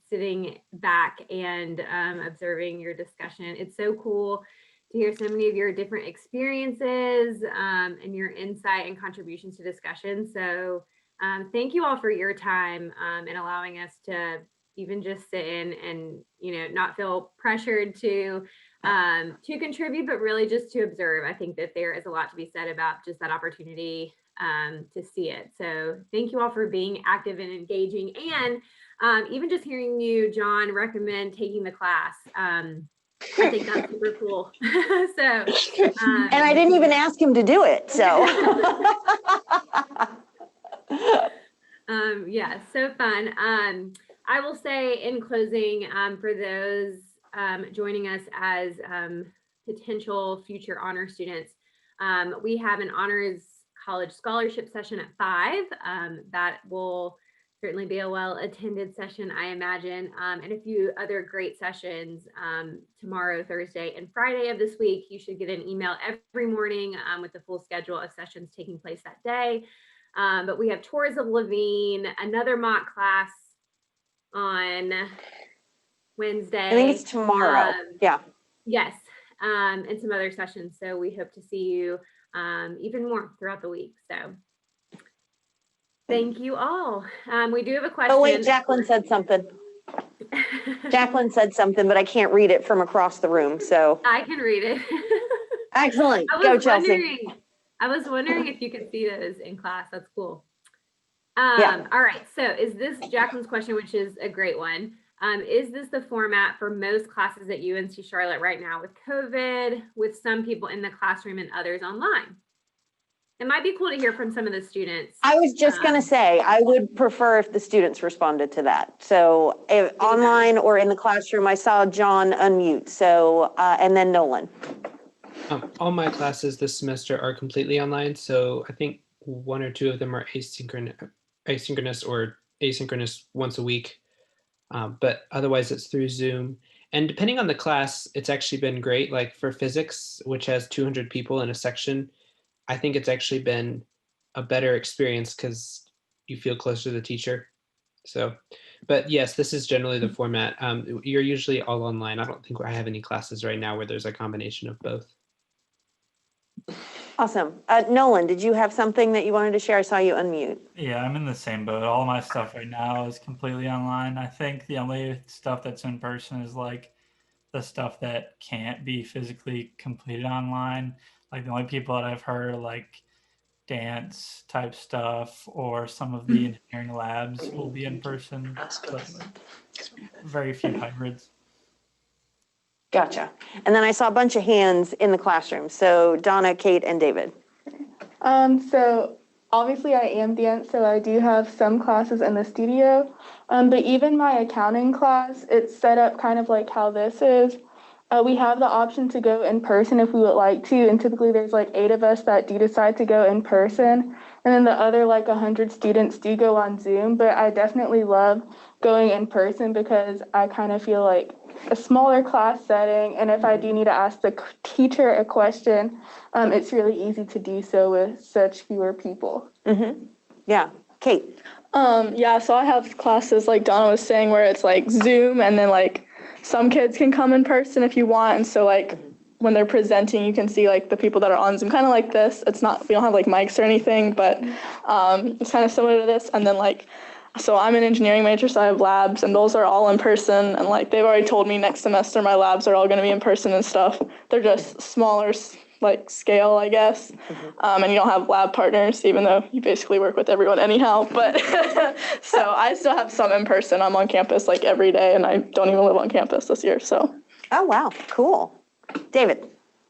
sitting back and observing your discussion. It's so cool to hear so many of your different experiences and your insight and contributions to discussion. So thank you all for your time and allowing us to even just sit in and, you know, not feel pressured to contribute, but really just to observe. I think that there is a lot to be said about just that opportunity to see it. So thank you all for being active and engaging, and even just hearing you, John, recommend taking the class. I think that's super cool. So, and I didn't even ask him to do it, so. Yeah, so fun. I will say in closing, for those joining us as potential future honor students, we have an honors college scholarship session at 5. That will certainly be a well-attended session, I imagine, and a few other great sessions tomorrow, Thursday, and Friday of this week. You should get an email every morning with the full schedule of sessions taking place that day. But we have tours of Levine, another mock class on Wednesday. I think it's tomorrow. Yeah. Yes, and some other sessions. So we hope to see you even more throughout the week. So thank you all. We do have a question. Oh, wait, Jacqueline said something. Jacqueline said something, but I can't read it from across the room, so. I can read it. Excellent. Go, Chelsea. I was wondering if you could see those in class. That's cool. Yeah. All right. So is this Jacqueline's question, which is a great one. Is this the format for most classes at UNC Charlotte right now with COVID, with some people in the classroom and others online? It might be cool to hear from some of the students. I was just going to say, I would prefer if the students responded to that. So if online or in the classroom, I saw John unmute. So, and then Nolan. All my classes this semester are completely online. So I think one or two of them are asynchronous or asynchronous once a week. But otherwise it's through Zoom. And depending on the class, it's actually been great. Like for physics, which has 200 people in a section, I think it's actually been a better experience because you feel closer to the teacher. So, but yes, this is generally the format. You're usually all online. I don't think I have any classes right now where there's a combination of both. Awesome. Nolan, did you have something that you wanted to share? I saw you unmute. Yeah, I'm in the same boat. All my stuff right now is completely online. I think the only stuff that's in person is like the stuff that can't be physically completed online. Like the only people that I've heard are like dance type stuff or some of the engineering labs will be in person, but like very few hybrids. Gotcha. And then I saw a bunch of hands in the classroom. So Donna, Kate, and David. So obviously I am dance, so I do have some classes in the studio. But even my accounting class, it's set up kind of like how this is. We have the option to go in person if we would like to, and typically there's like 8 of us that do decide to go in person, and then the other like 100 students do go on Zoom. But I definitely love going in person because I kind of feel like a smaller class setting, and if I do need to ask the teacher a question, it's really easy to do so with such fewer people. Mm-hmm. Yeah. Kate. Yeah, so I have classes like Donna was saying where it's like Zoom, and then like some kids can come in person if you want, and so like when they're presenting you can see like the people that are on Zoom, kind of like this. It's not, we don't have like mics or anything, but it's kind of similar to this. And then like, so I'm an engineering major, so I have labs, and those are all in person, and like they've already told me next semester my labs are all going to be in person and stuff. They're just smaller like scale, I guess. And you don't have lab partners, even though you basically work with everyone anyhow. But so I still have some in person. I'm on campus like every day, and I don't even live on campus this year. So. Oh, wow. Cool. David.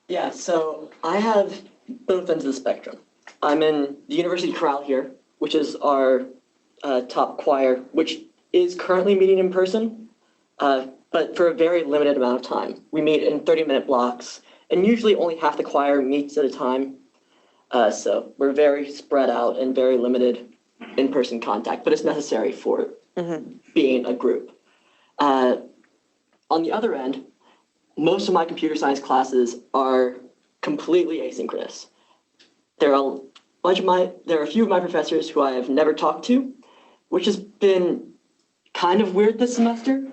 Yeah, so I have both ends of the spectrum. I'm in the University Chorale here, which is our top choir, which is currently meeting in person, but for a very limited amount of time. We meet in 30-minute blocks, and usually only half the choir meets at a time. So we're very spread out and very limited in-person contact, but it's necessary for being a group. On the other end, most of my computer science classes are completely asynchronous. There are a few of my professors who I have never talked to, which has been kind of weird this semester,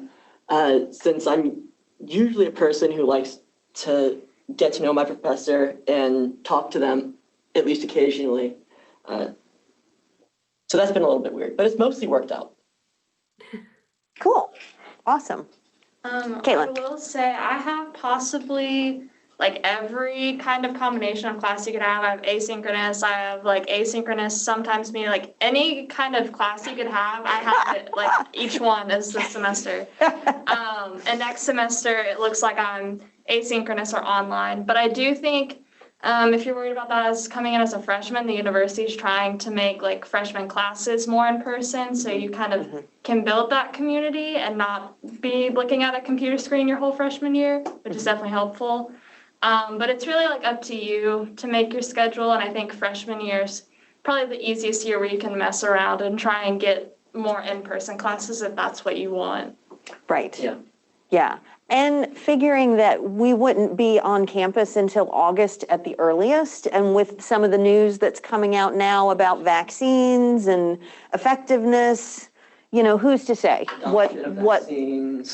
since I'm usually a person who likes to get to know my professor and talk to them, at least occasionally. So that's been a little bit weird, but it's mostly worked out. Cool. Awesome. Caitlin. I will say I have possibly like every kind of combination of class you could have. I have asynchronous, I have like asynchronous, sometimes me, like any kind of class you could have, I have it, like each one is this semester. And next semester, it looks like I'm asynchronous or online. But I do think if you're worried about that as coming in as a freshman, the university is trying to make like freshman classes more in person, so you kind of can build that community and not be looking at a computer screen your whole freshman year, which is definitely helpful. But it's really like up to you to make your schedule, and I think freshman year's probably the easiest year where you can mess around and try and get more in-person classes if that's what you want. Right. Yeah. Yeah. And figuring that we wouldn't be on campus until August at the earliest, and with some of the news that's coming out now about vaccines and effectiveness, you know, who's to say what,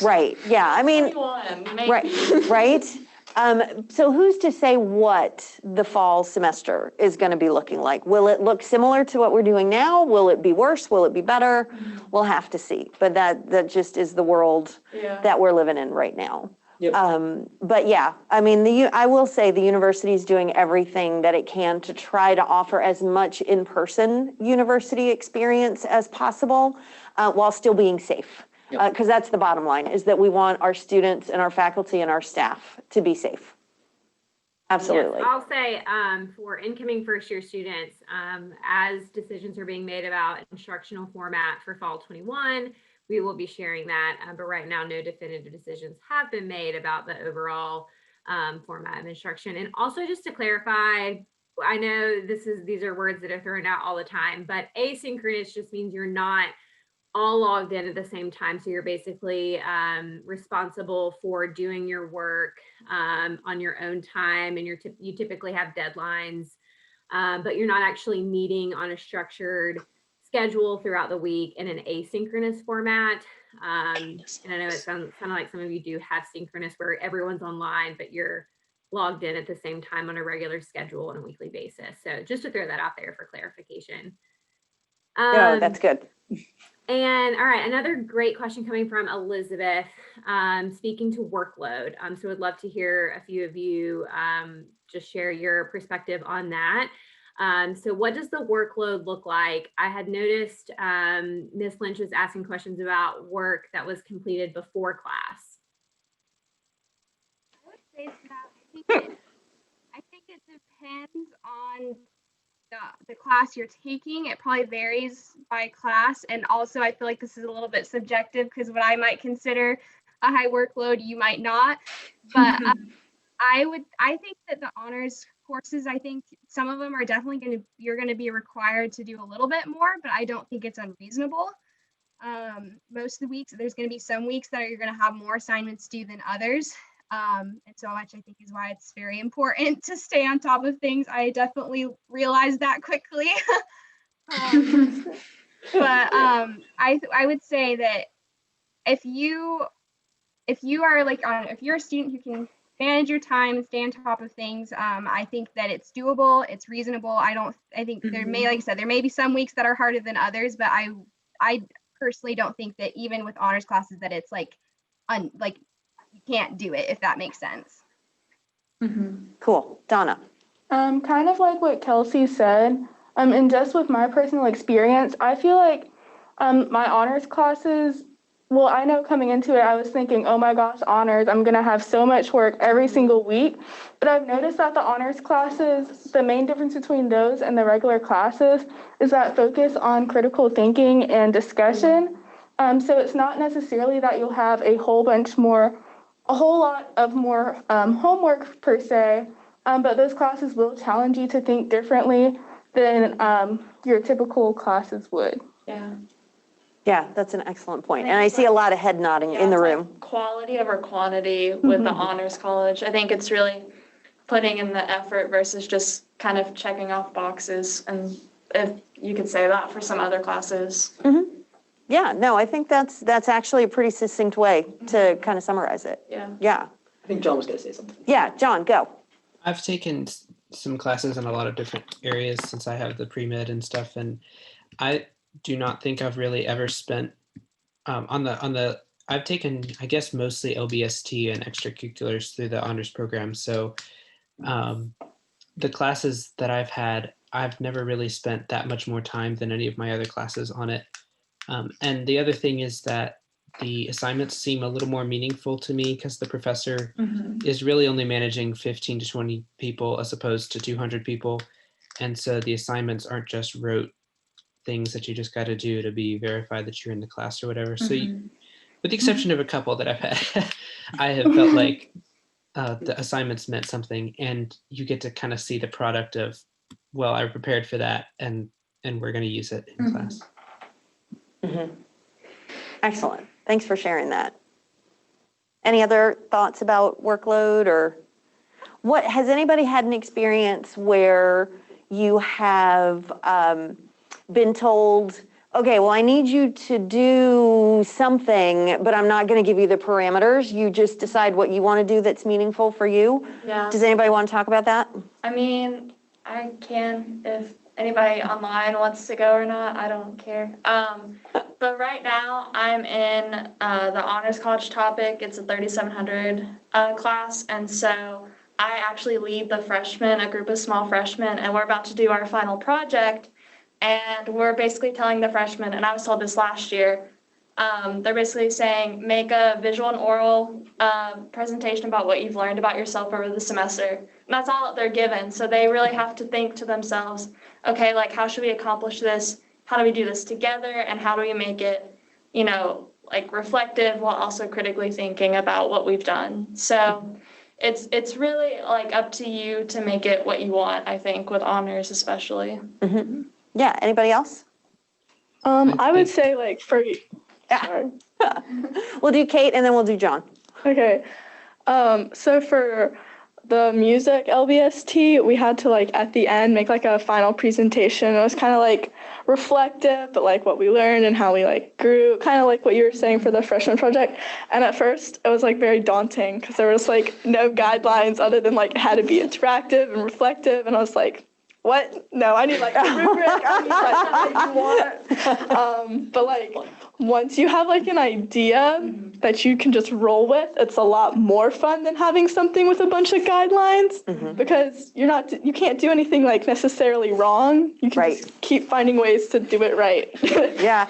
right, yeah, I mean, 21, maybe. right, right? So who's to say what the fall semester is going to be looking like? Will it look similar to what we're doing now? Will it be worse? Will it be better? We'll have to see. But that just is the world that we're living in right now. Yep. But yeah, I mean, I will say the university is doing everything that it can to try to offer as much in-person university experience as possible while still being safe. Because that's the bottom line, is that we want our students and our faculty and our staff to be safe. Absolutely. Yes, I'll say for incoming first year students, as decisions are being made about instructional format for fall 21, we will be sharing that. But right now, no definitive decisions have been made about the overall format of instruction. And also just to clarify, I know these are words that are thrown out all the time, but asynchronous just means you're not all logged in at the same time. So you're basically responsible for doing your work on your own time, and you typically have deadlines, but you're not actually meeting on a structured schedule throughout the week in an asynchronous format. And I know it sounds kind of like some of you do have synchronous where everyone's online, but you're logged in at the same time on a regular schedule on a weekly basis. So just to throw that out there for clarification. No, that's good. And all right, another great question coming from Elizabeth, speaking to workload. So I'd love to hear a few of you just share your perspective on that. So what does the workload look like? I had noticed Ms. Lynch was asking questions about work that was completed before class. I would say that I think it depends on the class you're taking. It probably varies by class, and also I feel like this is a little bit subjective because what I might consider a high workload, you might not. But I think that the honors courses, I think some of them are definitely you're going to be required to do a little bit more, but I don't think it's unreasonable. Most of the weeks, there's going to be some weeks that you're going to have more assignments due than others. And so much I think is why it's very important to stay on top of things. I definitely realized that quickly. But I would say that if you are if you're a student who can manage your time and stay on top of things, I think that it's doable, it's reasonable. I think there may, like I said, there may be some weeks that are harder than others, but I personally don't think that even with honors classes that it's like you can't do it, if that makes sense. Cool. Donna. Kind of like what Kelsey said, and just with my personal experience, I feel like my honors classes, well, I know coming into it, I was thinking, oh my gosh, honors, I'm going to have so much work every single week. But I've noticed that the honors classes, the main difference between those and the regular classes is that focus on critical thinking and discussion. So it's not necessarily that you'll have a whole lot of more homework per se, but those classes will challenge you to think differently than your typical classes would. Yeah, that's an excellent point. And I see a lot of head nodding in the room. Quality over quantity with the honors college. I think it's really putting in the effort versus just kind of checking off boxes, and if you could say that for some other classes. Yeah, no, I think that's actually a pretty succinct way to kind of summarize it. Yeah. I think John was going to say something. Yeah, John, go. I've taken some classes in a lot of different areas since I have the pre-med and stuff, and I do not think I've really ever spent I've taken, I guess, mostly LBST and extracurriculars through the honors program. So the classes that I've had, I've never really spent that much more time than any of my other classes on it. And the other thing is that the assignments seem a little more meaningful to me because the professor is really only managing 15 to 20 people as opposed to 200 people. And so the assignments aren't just rote things that you just got to do to be verified that you're in the class or whatever. So with the exception of a couple that I've had, I have felt like the assignments meant something, and you get to kind of see the product of, well, I prepared for that and we're going to use it in class. Excellent. Thanks for sharing that. Any other thoughts about workload, or has anybody had an experience where you have been told okay, well, I need you to do something, but I'm not going to give you the parameters. You just decide what you want to do that's meaningful for you. Yeah. Does anybody want to talk about that? I mean, I can if anybody online wants to go or not. I don't care. But right now I'm in the honors college topic. It's a 3700 class, and so I actually lead the freshmen, a group of small freshmen, and we're about to do our final project. And we're basically telling the freshmen, and I was told this last year, they're basically saying, make a visual and oral presentation about what you've learned about yourself over the semester. And that's all that they're given. So they really have to think to themselves, okay, like, how should we accomplish this? How do we do this together? And how do we make it, you know, like reflective while also critically thinking about what we've done? So it's really like up to you to make it what you want, I think, with honors especially. Mm-hmm. Yeah, anybody else? I would say like for, Yeah. We'll do Kate and then we'll do John. okay. So for the music LBST, we had to like at the end make like a final presentation. It was kind of like reflective, but like what we learned and how we like grew, kind of like what you were saying for the freshman project. And at first it was like very daunting because there was like no guidelines other than like it had to be interactive and reflective. And I was like, what? No, I need like a rubric. I need like what you want. But like once you have like an idea that you can just roll with, it's a lot more fun than having something with a bunch of guidelines because you can't do anything like necessarily wrong. You can just keep finding ways to do it right. Yeah.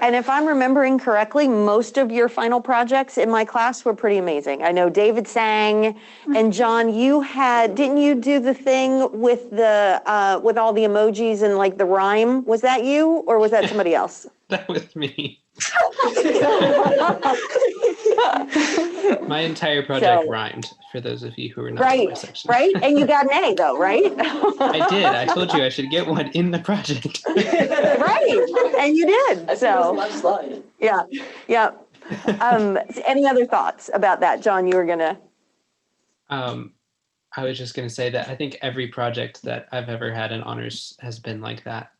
And if I'm remembering correctly, most of your final projects in my class were pretty amazing. I know David sang, and John, didn't you do the thing with the with all the emojis and like the rhyme? Was that you or was that somebody else? That was me. My entire project rhymed, for those of you who are not in my section. Right? And you got an A though, right? I did. I told you I should get one in the project. Right. And you did. So last slide. Yeah. Yeah. Any other thoughts about that, John? You were gonna. I was just gonna say that I think every project that I've ever had in honors has been like that.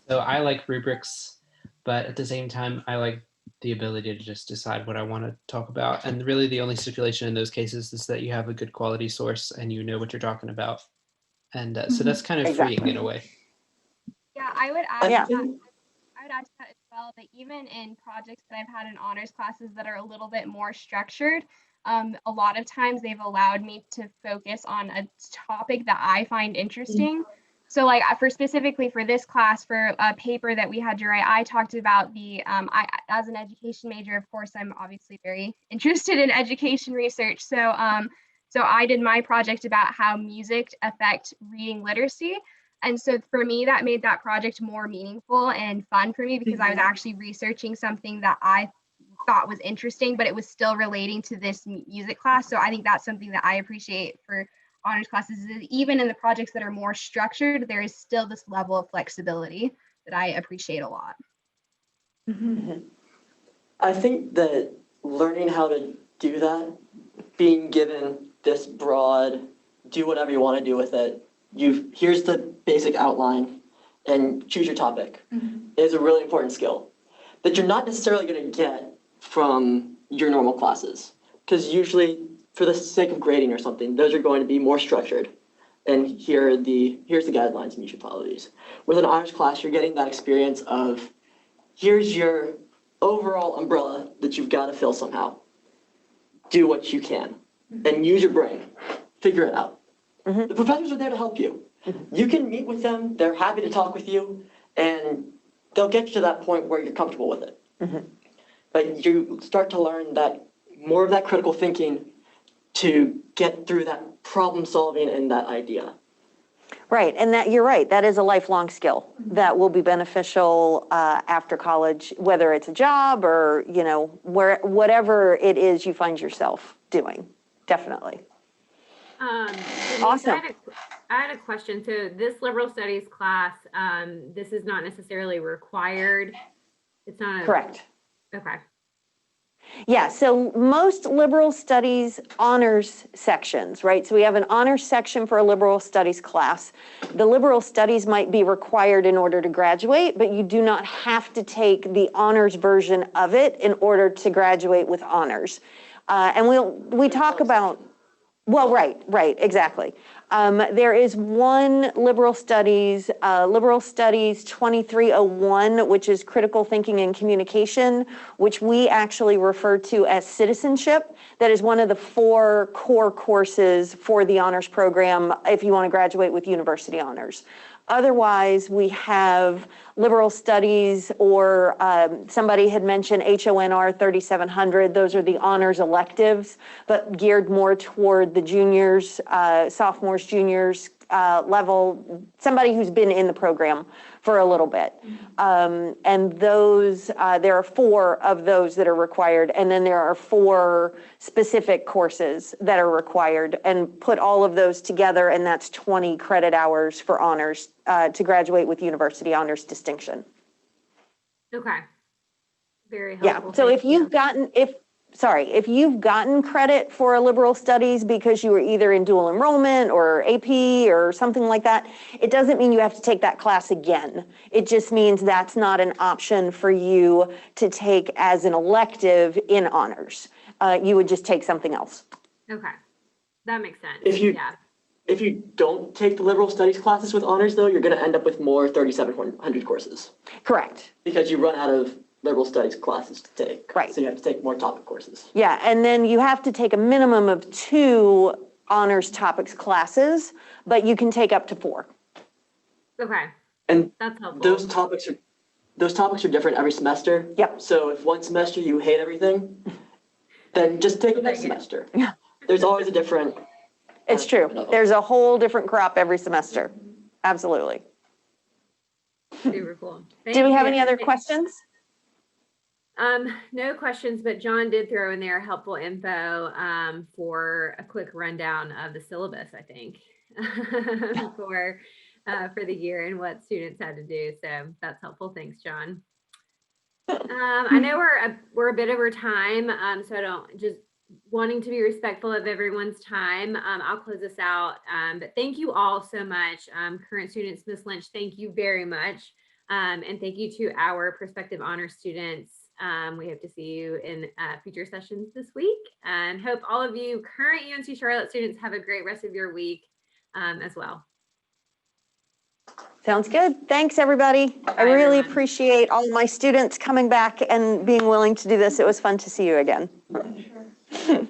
So I like rubrics, but at the same time, I like the ability to just decide what I want to talk about. And really the only stipulation in those cases is that you have a good quality source and you know what you're talking about. And so that's kind of freeing in a way. Yeah, I would add to that as well, that even in projects that I've had in honors classes that are a little bit more structured, a lot of times they've allowed me to focus on a topic that I find interesting. So like specifically for this class, for a paper that we had to write, I talked about I, as an education major, of course, I'm obviously very interested in education research. So I did my project about how music affects reading literacy. And so for me, that made that project more meaningful and fun for me because I was actually researching something that I thought was interesting, but it was still relating to this music class. So I think that's something that I appreciate for honors classes, is even in the projects that are more structured, there is still this level of flexibility that I appreciate a lot. I think that learning how to do that, being given this broad, do whatever you want to do with it, here's the basic outline and choose your topic, is a really important skill that you're not necessarily going to get from your normal classes. Because usually, for the sake of grading or something, those are going to be more structured. And here's the guidelines, and you should follow these. With an honors class, you're getting that experience of, here's your overall umbrella that you've got to fill somehow. Do what you can, and use your brain. Figure it out. The professors are there to help you. You can meet with them, they're happy to talk with you, and they'll get you to that point where you're comfortable with it. But you start to learn that more of that critical thinking to get through that problem solving and that idea. Right, and that you're right. That is a lifelong skill that will be beneficial after college, whether it's a job or whatever it is you find yourself doing. Definitely. Denise, Awesome. I had a question. So this liberal studies class, this is not necessarily required. It's not correct. Okay. Yeah, so most liberal studies honors sections, right? So we have an honors section for a liberal studies class. The liberal studies might be required in order to graduate, but you do not have to take the honors version of it in order to graduate with honors. And we talk about, well, right, exactly. There is one liberal studies 2301, which is critical thinking and communication, which we actually refer to as citizenship. That is one of the 4 core courses for the honors program if you want to graduate with university honors. Otherwise, we have liberal studies, or somebody had mentioned HONR 3700. Those are the honors electives, but geared more toward the juniors, sophomores, juniors level, somebody who's been in the program for a little bit. And those, there are 4 of those that are required. And then there are 4 specific courses that are required, and put all of those together. And that's 20 credit hours for honors to graduate with university honors distinction. Okay. Very helpful. Yeah, so Thank if you've gotten, if you've gotten credit for a liberal studies because you were either in dual enrollment or AP or something like that, it doesn't mean you have to take that class again. It just means that's not an option for you to take as an elective in honors. You would just take something else. Okay, that makes sense. If you don't take the liberal studies classes with honors, though, you're going to end up with more 3700 courses. Correct. Because you run out of liberal studies classes to take. Right. So you have to take more topic courses. Yeah, and then you have to take a minimum of 2 honors topics classes, but you can take up to 4. Okay. And that's helpful. Those topics are different every semester. Yep. So if one semester you hate everything, then just take it next semester. Yeah. There's always a different. It's true. There's a whole different crop every semester. Absolutely. Super cool. Do we have any other questions? No questions, but John did throw in there helpful info for a quick rundown of the syllabus, I think, for the year and what students had to do. So that's helpful. Thanks, John. I know we're a bit over time, so I don't just wanting to be respectful of everyone's time. I'll close this out, but thank you all so much. Current students, Ms. Lynch, thank you very much. And thank you to our prospective honor students. We hope to see you in future sessions this week, and hope all of you current UNC Charlotte students have a great rest of your week as well. Sounds good. Thanks, everybody. I really appreciate all my students coming back and being willing to do this. It was fun to see you again. Sure.